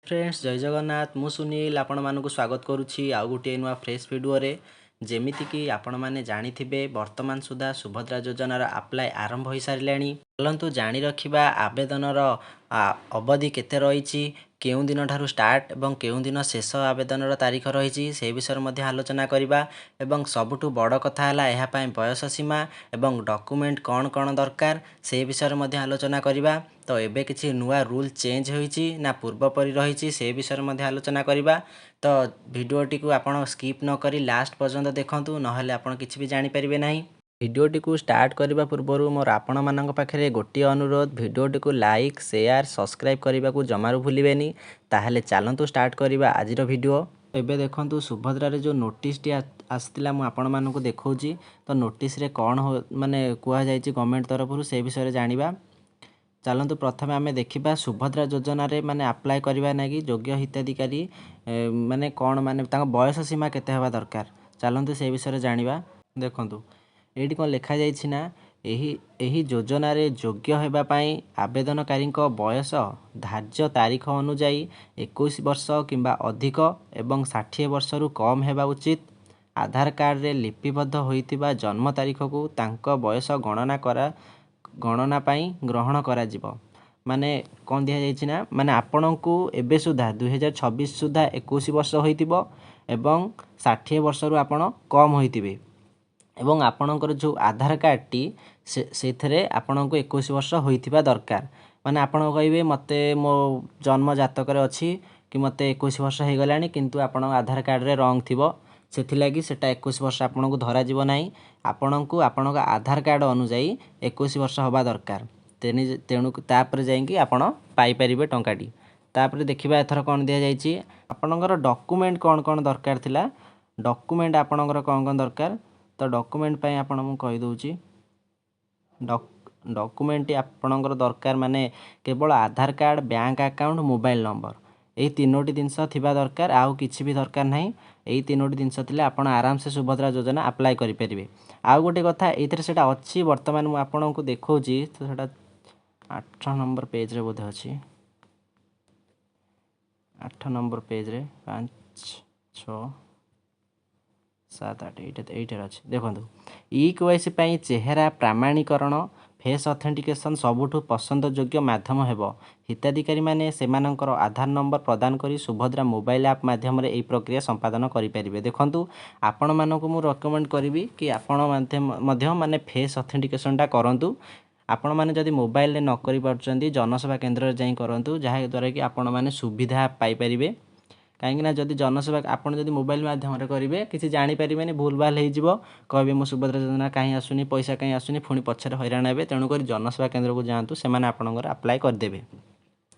Friends जय जगन्नाथ मु सुनील आपण मानक स्वागत करुच्ची आउ गोटे नुआ फ्रेश वीडियो रे जेमितिकी आपण मैंने जानिथिबे वर्तमान सुधा सुभद्रा योजनार आप्लाय आरंभ हो सारे चलतु जाणी रखिबा आवेदनर अवधि केते रही केउं दिन ठारू स्टार्ट एवं केउं दिन शेष आवेदनर तारीख रही से विषय मध्ये आलोचना करिबा एवं सबुठु बड़ कथा है यह पई बयस सीमा एवं डॉक्यूमेंट कौन कौन दरकार से विषय मध्ये आलोचना करिबा। तो एबे किछि नुआ रूल चेंज होईची ना पूर्व परि रही से विषय मध्ये आलोचना करिबा। तो भिडियोटी को आपण स्किप न करी लास्ट पर्यंत देखंतु नहले आपण किछि भी जानि परिबे नाही। भिडियोटी को स्टार्ट करबा पूर्वरु मोर आपण मानक पाखरे गोटी अनुरोध भिडियोटी को लाइक शेयर सब्सक्राइब करबा को जमारू भूलिबेनी। ताहले चलंतु स्टार्ट करबा आजिर भिडियो। एबे देखंतु सुभद्रा रे जो नोटिस टी आस्तिला मु आपण मानक देखौची तो नोटिस रे कोन माने कुआ जायची गवर्नमेंट तरफ से विषय रे जानिबा। चलतु प्रथम आम देखा सुभद्रा योजना रे माने अप्लाई करबा नागी योग्य हिताधिकारी माने कौन माने बयस सीमा केते हवा दरकार चलतु से विषय जानिबा। देखंतु एठी कोन लिखा जायछि ना एही योजना रे योग्य हेबा पई आवेदनकारी बयस धार्य तारीख अनुଯାयी 21 वर्ष किंबा अधिक एवं 60 वर्ष रु कम हेबा उचित। आधार कार्ड रे लिपिबद्ध होइतिबा जन्म तारीख को तांको बयस गणना पाई ग्रहण करा जिवो। माने कौन दिया जायछि ना माने आपनकु एबे सुधा 2026 सुधा 21 वर्ष होइतिबो एवं 60 वर्ष रु आपण कम होइतिबे एवं आपनकर जो आधार कार्ड टी सेथरे आपनकु 21 वर्ष होइतिबा दरकार। माने आपण कहिबे मते मो जन्म जातक रे अछि कि मते 21 वर्ष हे गलानी किंतु आपण आधार कार्ड रे रॉन्ग थिबो सेथिलागी सेटा 21 वर्ष आपनकु धरा जिवो नाही। आपनकु आपनक आधार कार्ड अनुଯାयी 21 वर्ष होबा दरकार तेणु तापर जाइंकी आपण पाई परिबे टंकाटी। तापर देखिबा एथर कोन दिया जायछि आपनकर डॉक्यूमेंट कोन कोन दरकार थिला। डॉक्यूमेंट आपनकर कोन कोन दरकार तो डॉक्यूमेंट पई आपण मु कहि दोउची। डॉक्यूमेंट आपनकर दरकार माने केवल Aadhaar card bank account mobile number यही तीनोटी जिनस थिबा दरकार आउ किछि भी दरकार नाही। यही तीनोटी जिनस थिले आपण आराम से सुभद्रा योजना अप्लाई करि परिबे। आउ गोटे कथा एथरे सेटा अछि वर्तमान मु आपनकु देखौची तो सेटा 8 नंबर पेज रे बोधे अछि 8 नंबर पेज रे 5 6 7 8 एटा अछि। देखंतु ई-केवाईसी पई चेहरा प्रमाणीकरण फेस ऑथेंटिकेशन सबुठु पसंद योग्य माध्यम हेबो। हिताधिकारी माने सेमानकर आधार नंबर प्रदान करी सुभद्रा मोबाइल ऐप माध्यम रे एई प्रक्रिया संपादन करि परिबे। देखंतु आपण मानको मु रेकमेंड करिवि कि आपण माध्यम माने फेस ऑथेंटिकेशन टा करंतु। आपण माने जदि मोबाइल रे न करि परचंदी जनसेवा केंद्र रे जाई करंतु जहा द्वारा कि आपण माने सुविधा पाई परिबे। कहीं ना जदि जनसेवा आपड़ जदि मोबाइल माध्यम करेंगे किसी जापरें भूल भाल हो कहे मो सुभद्रा योजना कहीं आसुनी पैसा कहीं आसुनी पुणी पछे हैरान हे तेणुक जनसेवा केन्द्र को जातु से आपंकर अप्लाई करदे।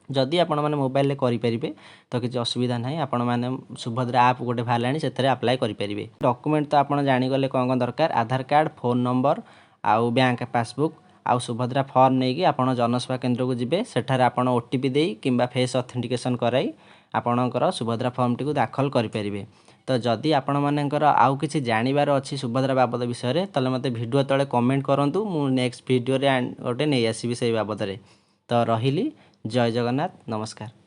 जदि आपण मैंने मोबाइल करेंगे तो किसी असुविधा ना आपण मैंने सुभद्रा आप गोटे बाहर से अप्लाई करेंगे। डॉक्यूमेंट तो आप जाणीगले कौन कौन दरकार आधार कार्ड फोन नंबर आउ बैंक पासबुक आउ सुभद्रा फॉर्म नहीं कि आप जनसेवा केन्द्र को जिबे सेठारे आपण ओटीपी दे किंबा फेस ऑथेंटिकेशन कराई आपणकर सुभद्रा फॉर्म टी को दाखल करेंगे। तो जदि आपण मानकर आउ किछि जानिबार अछि सुभद्रा बाबद विषय रे तले मते वीडियो तळे कमेंट करंतु मु नेक्स्ट वीडियो रे गोटे नै आसीबी सेही बाबद रे। तो रहिली जय जगन्नाथ नमस्कार।